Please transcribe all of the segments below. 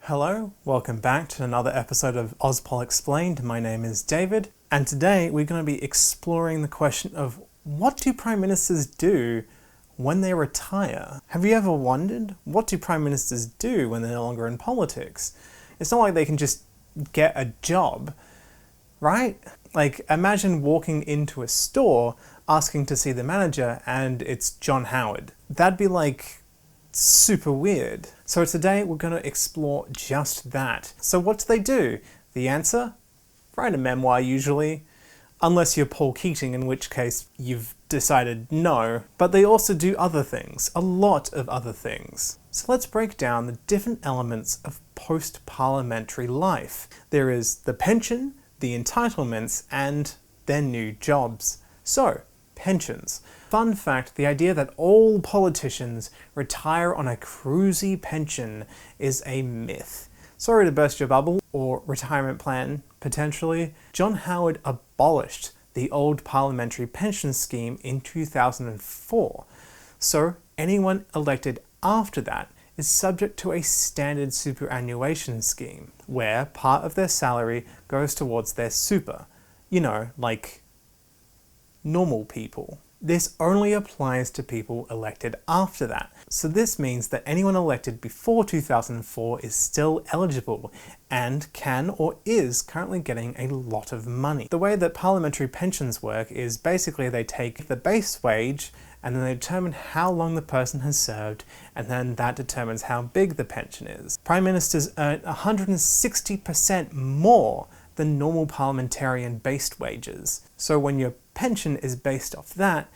Hello, welcome back to another episode of Auspol Explained. My name is David, and today we're going to be exploring the question of what do Prime Ministers do when they retire? Have you ever wondered, what do Prime Ministers do when they're no longer in politics? It's not like they can just get a job, right? Like, imagine walking into a store, asking to see the manager, and it's John Howard. That'd be like super weird. So today we're going to explore just that. So what do? The answer? Write a memoir usually. Unless you're Paul Keating, in which case you've decided no. But they also do other things, a lot of other things. So let's break down the different elements of post-parliamentary life. There is the pension, the entitlements, and their new jobs. So, pensions. Fun fact, the idea that all politicians retire on a cruisy pension is a myth. Sorry to burst your bubble, or retirement plan, potentially. John Howard abolished the old parliamentary pension scheme in 2004. So anyone elected after that is subject to a standard superannuation scheme, where part of their salary goes towards their super. You know, like normal people. This only applies to people elected after that. So this means that anyone elected before 2004 is still eligible and can or is currently getting a lot of money. The way that parliamentary pensions work is basically they take the base wage and then they determine how long the person has served, and then that determines how big the pension is. Prime Ministers earn 160% more than normal parliamentarian-based wages. So when your pension is based off that,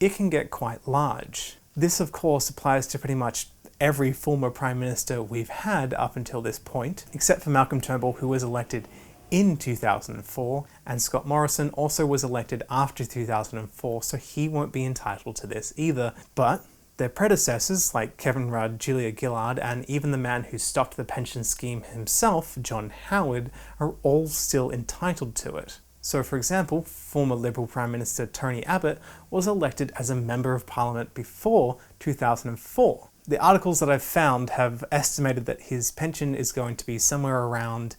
it can get quite large. This, of course, applies to pretty much every former Prime Minister we've had up until this point, except for Malcolm Turnbull, who was elected in 2004, and Scott Morrison also was elected after 2004, so he won't be entitled to this either. But their predecessors, like Kevin Rudd, Julia Gillard, and even the man who stopped the pension scheme himself, John Howard, are all still entitled to it. So, for example, former Liberal Prime Minister Tony Abbott was elected as a Member of Parliament before 2004. The articles that I've found have estimated that his pension is going to be somewhere around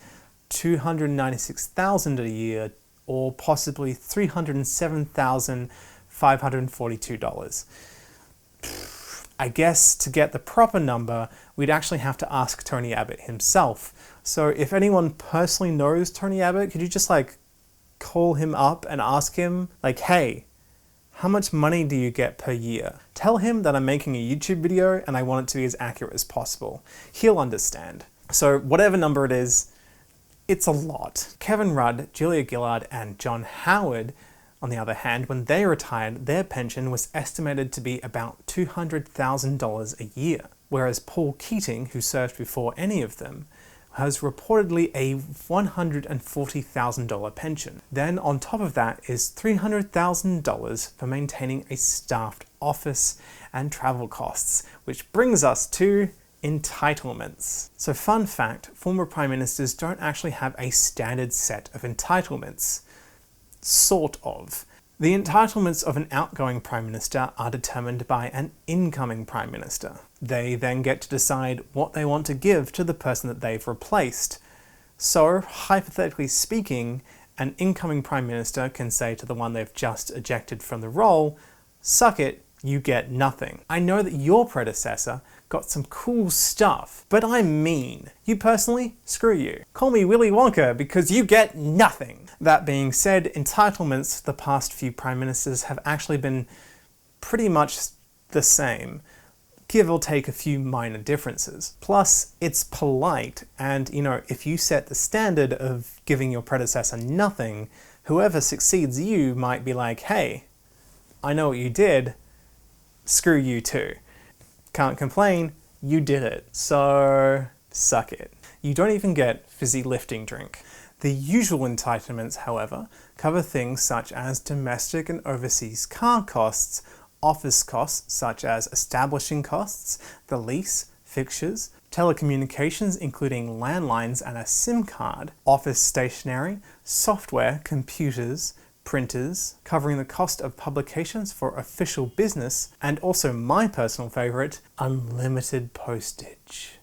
$296,000 a year, or possibly $307,542. I guess to get the proper number, we'd actually have to ask Tony Abbott himself. So if anyone personally knows Tony Abbott, could you just call him up and ask him, hey, how much money do you get per year? Tell him that I'm making a YouTube video and I want it to be as accurate as possible. He'll understand. So whatever number it is, it's a lot. Kevin Rudd, Julia Gillard, and John Howard, on the other hand, when they retired, their pension was estimated to be about $200,000 a year, whereas Paul Keating, who served before any of them, has reportedly a $140,000 pension. Then on top of that is $300,000 for maintaining a staffed office and travel costs, which brings us to entitlements. So fun fact, former Prime Ministers don't actually have a standard set of entitlements. Sort of. The entitlements of an outgoing Prime Minister are determined by an incoming Prime Minister. They then get to decide what they want to give to the person that they've replaced. So, hypothetically speaking, an incoming Prime Minister can say to the one they've just ejected from the role, "Suck it, you get nothing. I know that your predecessor got some cool stuff, but I'm mean. You personally, screw you. Call me Willy Wonka because you get nothing." That being said, entitlements the past few Prime Ministers have actually been pretty much the same, give or take a few minor differences. Plus, it's polite, and if you set the standard of giving your predecessor nothing, whoever succeeds you might be like, "Hey, I know what you did, screw you too. Can't complain, you did it, so suck it." You don't even get fizzy lifting drink. The usual entitlements, however, cover things such as domestic and overseas car costs, office costs such as establishing costs, the lease, fixtures, telecommunications including landlines and a SIM card, office stationery, software, computers, printers, covering the cost of publications for official business, and also my personal favourite, unlimited postage.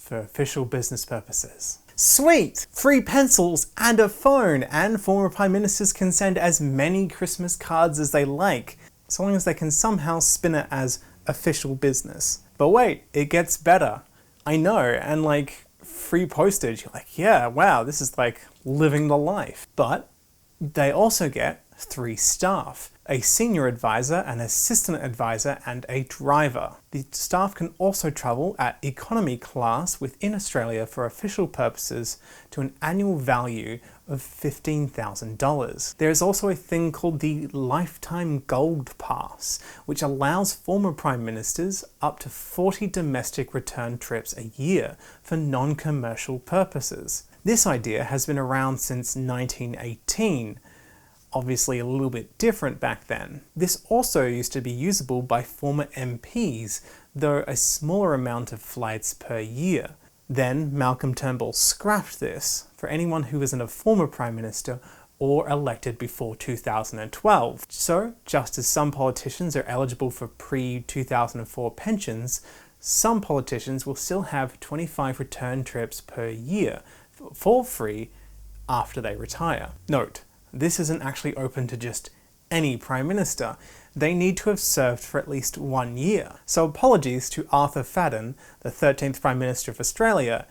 for official business purposes. Sweet! Free pencils and a phone, and former Prime Ministers can send as many Christmas cards as they like, so long as they can somehow spin it as official business. But wait, it gets better. I know, and like free postage, you're like, yeah, wow, this is like living the life. But they also get 3 staff, a senior advisor, an assistant advisor, and a driver. The staff can also travel at economy class within Australia for official purposes to an annual value of $15,000. There is also a thing called the Lifetime Gold Pass, which allows former Prime Ministers up to 40 domestic return trips a year for non-commercial purposes. This idea has been around since 1918, obviously a little bit different back then. This also used to be usable by former MPs, though a smaller amount of flights per year. Then Malcolm Turnbull scrapped this for anyone who wasn't a former Prime Minister or elected before 2012. So, just as some politicians are eligible for pre-2004 pensions, some politicians will still have 25 return trips per year for free after they retire. Note, this isn't actually open to just any Prime Minister. They need to have served for at least 1 year. So apologies to Arthur Fadden, the 13th Prime Minister of Australia.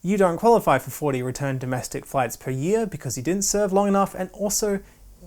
You don't qualify for 40 return domestic flights per year because you didn't serve long enough, and also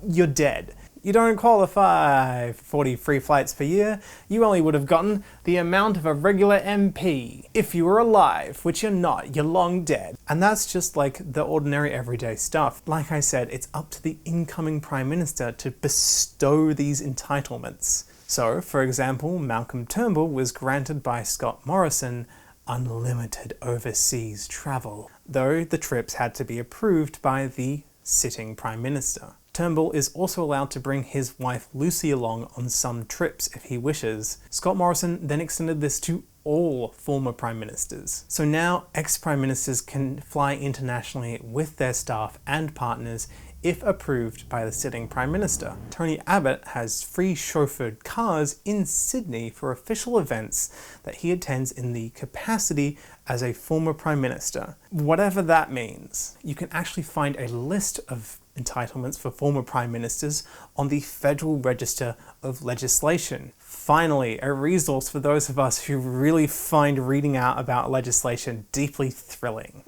you're dead. You don't qualify for 40 free flights per year. You only would have gotten the amount of a regular MP. If you were alive, which you're not, you're long dead. And that's just like the ordinary everyday stuff. Like I said, it's up to the incoming Prime Minister to bestow these entitlements. So, for example, Malcolm Turnbull was granted by Scott Morrison unlimited overseas travel, though the trips had to be approved by the sitting Prime Minister. Turnbull is also allowed to bring his wife Lucy along on some trips if he wishes. Scott Morrison then extended this to all former Prime Ministers. So now ex-Prime Ministers can fly internationally with their staff and partners if approved by the sitting Prime Minister. Tony Abbott has free chauffeured cars in Sydney for official events that he attends in the capacity as a former Prime Minister. Whatever that means. You can actually find a list of entitlements for former Prime Ministers on the Federal Register of Legislation. Finally, a resource for those of us who really find reading out about legislation deeply thrilling.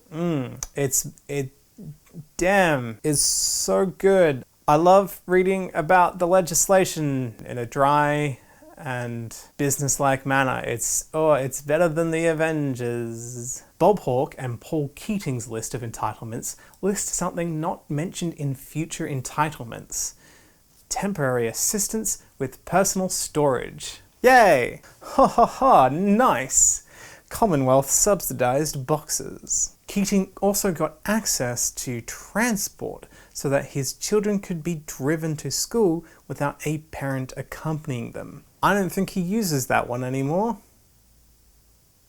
Damn, it's so good. I love reading about the legislation in a dry and business-like manner. It's better than the Avengers. Bob Hawke and Paul Keating's list of entitlements lists something not mentioned in future entitlements: temporary assistance with personal storage. Yay! Ha ha ha, nice! Commonwealth subsidised boxes. Keating also got access to transport so that his children could be driven to school without a parent accompanying them. I don't think he uses that one anymore.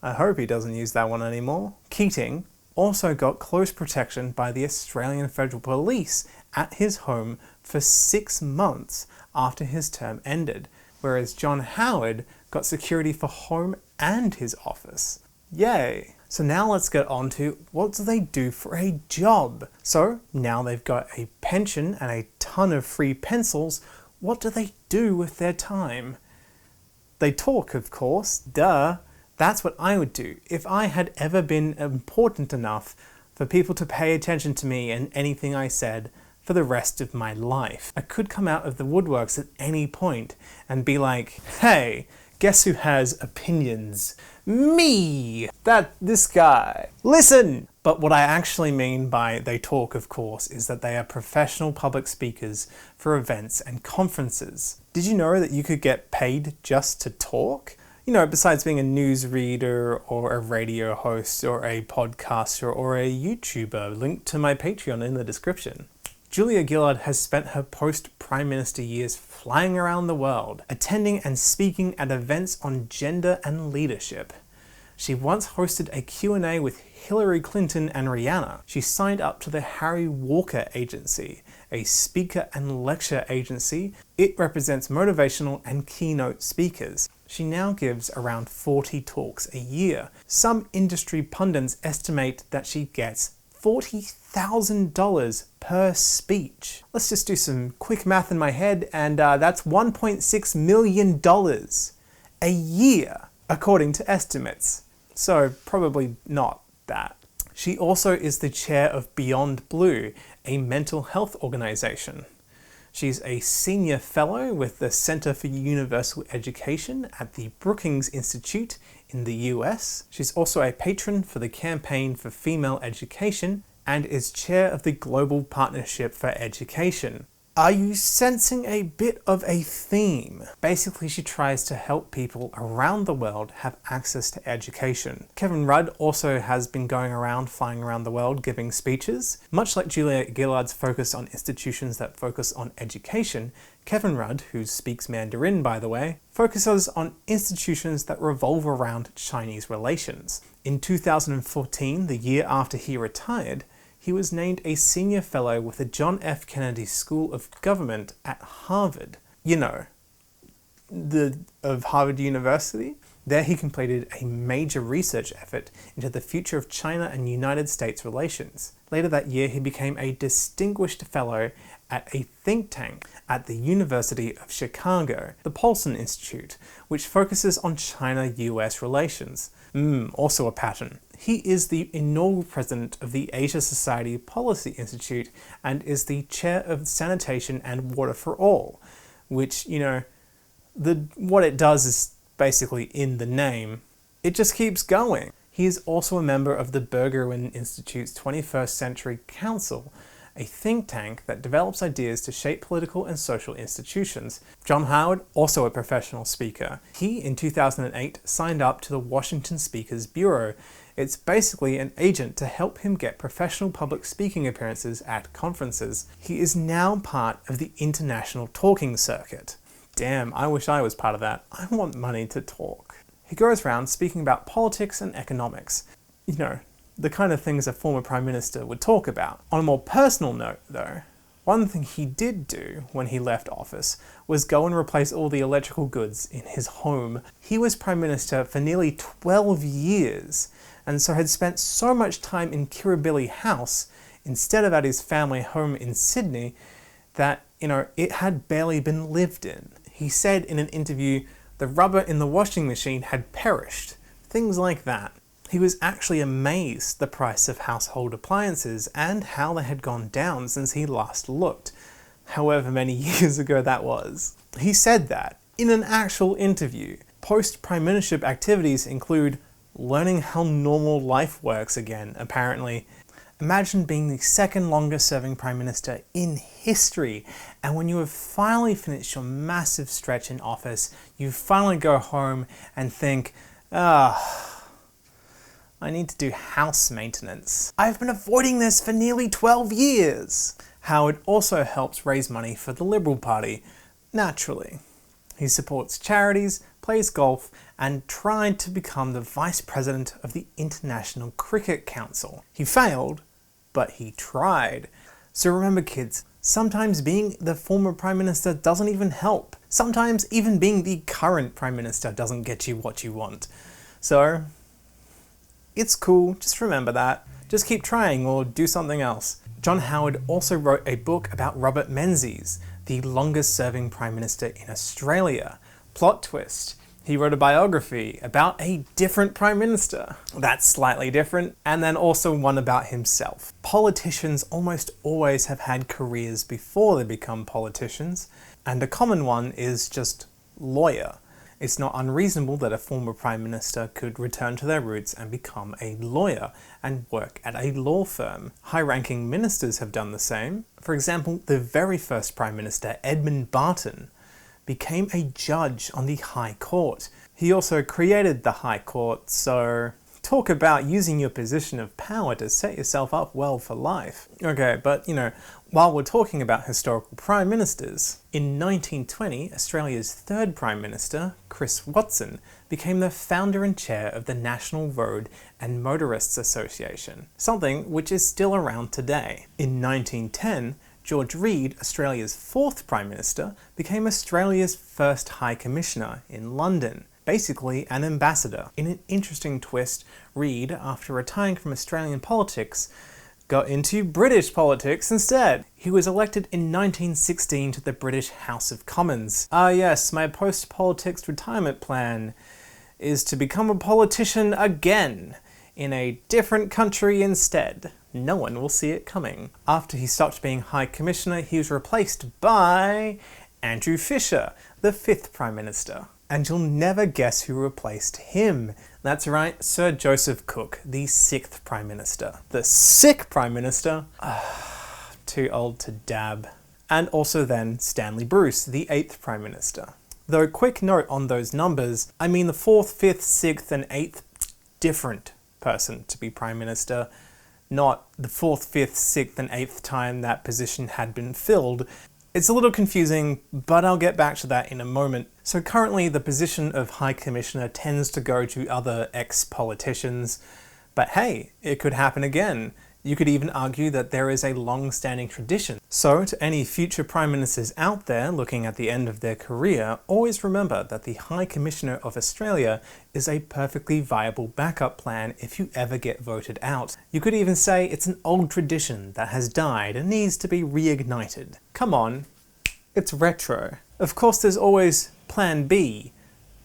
I hope he doesn't use that one anymore. Keating also got close protection by the Australian Federal Police at his home for 6 months after his term ended, whereas John Howard got security for home and his office. Yay! So now let's get on to what do they do for a job? So now they've got a pension and a ton of free pencils, what do they do with their time? They talk, of course, duh. That's what I would do if I had ever been important enough for people to pay attention to me and anything I said for the rest of my life. I could come out of the woodworks at any point and be like, hey, guess who has opinions? Me! This guy. Listen! But what I actually mean by they talk, of course, is that they are professional public speakers for events and conferences. Did you know that you could get paid just to talk? You know, besides being a newsreader or a radio host or a podcaster or a YouTuber, linked to my Patreon in the description. Julia Gillard has spent her post-Prime Minister years flying around the world, attending and speaking at events on gender and leadership. She once hosted a Q&A with Hillary Clinton and Rihanna. She signed up to the Harry Walker Agency, a speaker and lecture agency. It represents motivational and keynote speakers. She now gives around 40 talks a year. Some industry pundits estimate that she gets $40,000 per speech. Let's just do some quick math in my head, and that's $1.6 million a year, according to estimates. So probably not that. She also is the chair of Beyond Blue, a mental health organization. She's a senior fellow with the Center for Universal Education at the Brookings Institute in the US. She's also a patron for the Campaign for Female Education and is chair of the Global Partnership for Education. Are you sensing a bit of a theme? Basically, she tries to help people around the world have access to education. Kevin Rudd also has been flying around the world giving speeches. Much like Julia Gillard's focus on institutions that focus on education, Kevin Rudd, who speaks Mandarin by the way, focuses on institutions that revolve around Chinese relations. In 2014, the year after he retired, he was named a senior fellow with the John F. Kennedy School of Government at Harvard. You know, of Harvard University. There he completed a major research effort into the future of China and United States relations. Later that year, he became a distinguished fellow at a think tank at the University of Chicago, the Paulson Institute, which focuses on China-US relations. Also a pattern. He is the inaugural president of the Asia Society Policy Institute and is the chair of Sanitation and Water for All, which, you know, what it does is basically in the name. It just keeps going. He is also a member of the Berggruen Institute's 21st Century Council, a think tank that develops ideas to shape political and social institutions. John Howard, also a professional speaker. He, in 2008, signed up to the Washington Speakers Bureau. It's basically an agent to help him get professional public speaking appearances at conferences. He is now part of the international talking circuit. Damn, I wish I was part of that. I want money to talk. He goes around speaking about politics and economics. You know, the kind of things a former Prime Minister would talk about. On a more personal note, though, one thing he did do when he left office was go and replace all the electrical goods in his home. He was Prime Minister for nearly 12 years, and so had spent so much time in Kirribilli House instead of at his family home in Sydney that, you know, it had barely been lived in. He said in an interview, the rubber in the washing machine had perished. Things like that. He was actually amazed the price of household appliances and how they had gone down since he last looked, however many years ago that was. He said that in an actual interview. Post-prime ministership activities include learning how normal life works again, apparently. Imagine being the second longest serving Prime Minister in history, and when you have finally finished your massive stretch in office, you finally go home and think, I need to do house maintenance. I've been avoiding this for nearly 12 years. Howard also helps raise money for the Liberal Party, naturally. He supports charities, plays golf, and tried to become the Vice President of the International Cricket Council. He failed, but he tried. So remember kids, sometimes being the former Prime Minister doesn't even help. Sometimes even being the current Prime Minister doesn't get you what you want. So, it's cool, just remember that. Just keep trying or do something else. John Howard also wrote a book about Robert Menzies, the longest serving Prime Minister in Australia. Plot twist. He wrote a biography about a different Prime Minister. That's slightly different. And then also one about himself. Politicians almost always have had careers before they become politicians, and a common one is just lawyer. It's not unreasonable that a former Prime Minister could return to their roots and become a lawyer and work at a law firm. High-ranking ministers have done the same. For example, the very first Prime Minister, Edmund Barton, became a judge on the High Court. He also created the High Court, so talk about using your position of power to set yourself up well for life. Okay, but you know, while we're talking about historical Prime Ministers, in 1920, Australia's third Prime Minister, Chris Watson, became the founder and chair of the National Road and Motorists Association, something which is still around today. In 1910, George Reid, Australia's 4th Prime Minister, became Australia's first High Commissioner in London, basically an ambassador. In an interesting twist, Reid, after retiring from Australian politics, got into British politics instead. He was elected in 1916 to the British House of Commons. Ah yes, my post-politics retirement plan is to become a politician again, in a different country instead. No one will see it coming. After he stopped being High Commissioner, he was replaced by Andrew Fisher, the 5th Prime Minister. And you'll never guess who replaced him. That's right, Sir Joseph Cook, the 6th Prime Minister. The sick Prime Minister? Too old to dab. And also then Stanley Bruce, the 8th Prime Minister. Though quick note on those numbers, I mean the 4th, 5th, 6th and 8th, different person to be Prime Minister, not the 4th, 5th, 6th and 8th time that position had been filled. It's a little confusing, but I'll get back to that in a moment. So currently the position of High Commissioner tends to go to other ex-politicians, but hey, it could happen again. You could even argue that there is a long-standing tradition. So to any future Prime Ministers out there looking at the end of their career, always remember that the High Commissioner of Australia is a perfectly viable backup plan if you ever get voted out. You could even say it's an old tradition that has died and needs to be reignited. Come on, it's retro. Of course there's always Plan B,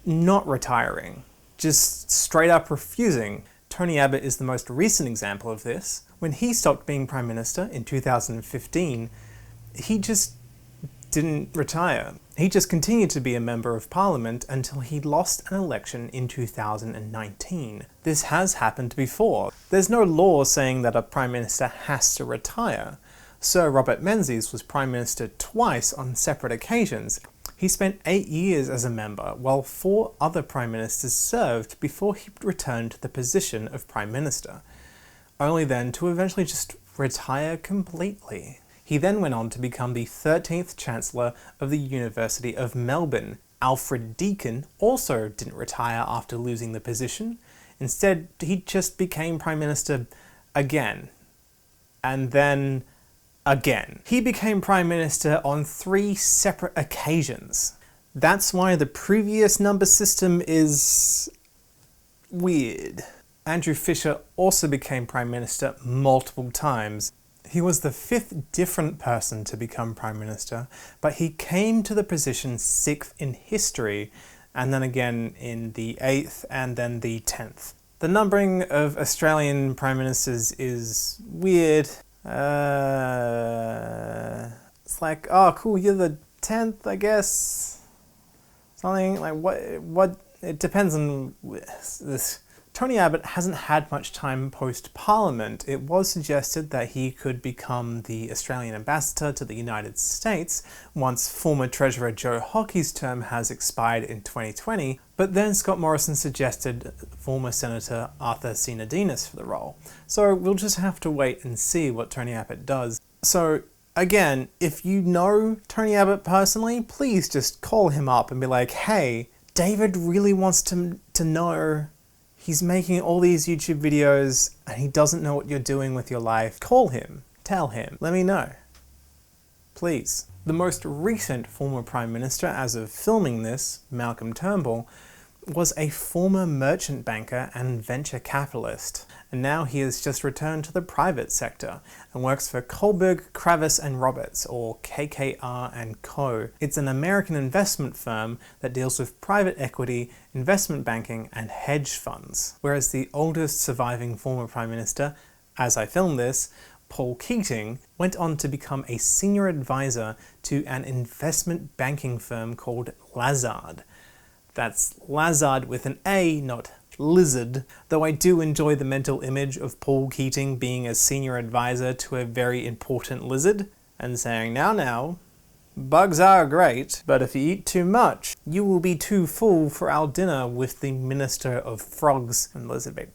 not retiring, just straight up refusing. Tony Abbott is the most recent example of this. When he stopped being Prime Minister in 2015, he just didn't retire. He just continued to be a Member of Parliament until he lost an election in 2019. This has happened before. There's no law saying that a Prime Minister has to retire. Sir Robert Menzies was Prime Minister twice on separate occasions. He spent 8 years as a member, while 4 other Prime Ministers served before he returned to the position of Prime Minister, only then to eventually just retire completely. He then went on to become the 13th Chancellor of the University of Melbourne. Alfred Deakin also didn't retire after losing the position. Instead, he just became Prime Minister again. And then again. He became Prime Minister on 3 separate occasions. That's why the previous number system is weird. Andrew Fisher also became Prime Minister multiple times. He was the 5th different person to become Prime Minister, but he came to the position 6th in history, and then again in the 8th and then the 10th. The numbering of Australian Prime Ministers is weird. It's like, oh cool, you're the 10th, I guess. Something like, what, it depends on this. Tony Abbott hasn't had much time post-Parliament. It was suggested that he could become the Australian ambassador to the United States once former Treasurer Joe Hockey's term has expired in 2020, but then Scott Morrison suggested former Senator Arthur Sinodinos for the role. So we'll just have to wait and see what Tony Abbott does. So again, if you know Tony Abbott personally, please just call him up and be like, hey, David really wants to know. He's making all these YouTube videos and he doesn't know what you're doing with your life. Call him, tell him, let me know. Please. The most recent former Prime Minister as of filming this, Malcolm Turnbull, was a former merchant banker and venture capitalist, and now he has just returned to the private sector and works for Kohlberg, Kravis and Roberts, or KKR & Co. It's an American investment firm that deals with private equity, investment banking and hedge funds. Whereas the oldest surviving former Prime Minister, as I film this, Paul Keating, went on to become a senior advisor to an investment banking firm called Lazard. That's Lazard with an A, not lizard, though I do enjoy the mental image of Paul Keating being a senior advisor to a very important lizard and saying, now, bugs are great, but if you eat too much, you will be too full for our dinner with the Minister of Frogs and Lizard.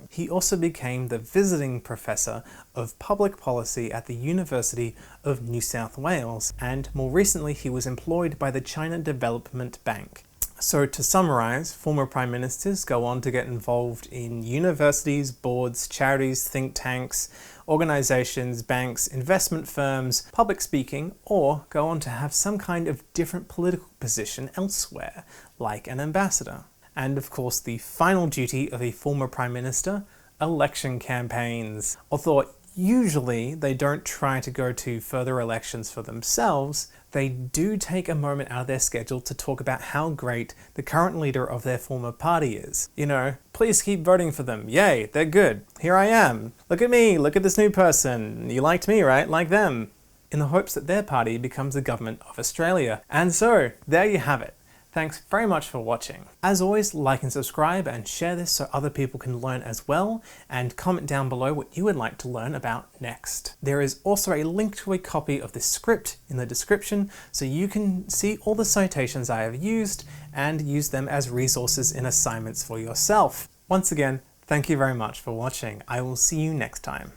He also became the visiting professor of public policy at the University of New South Wales, and more recently he was employed by the China Development Bank. So to summarise, former Prime Ministers go on to get involved in universities, boards, charities, think tanks, organisations, banks, investment firms, public speaking, or go on to have some kind of different political position elsewhere, like an ambassador. And of course, the final duty of a former Prime Minister, election campaigns. Although usually they don't try to go to further elections for themselves, they do take a moment out of their schedule to talk about how great the current leader of their former party is. You know, please keep voting for them. Yay, they're good. Here I am. Look at me. Look at this new person. You liked me, right? Like them. In the hopes that their party becomes the government of Australia. And so, there you have it. Thanks very much for watching. As always, like and subscribe and share this so other people can learn as well, and comment down below what you would like to learn about next. There is also a link to a copy of this script in the description so you can see all the citations I have used and use them as resources in assignments for yourself. Once again, thank you very much for watching. I will see you next time.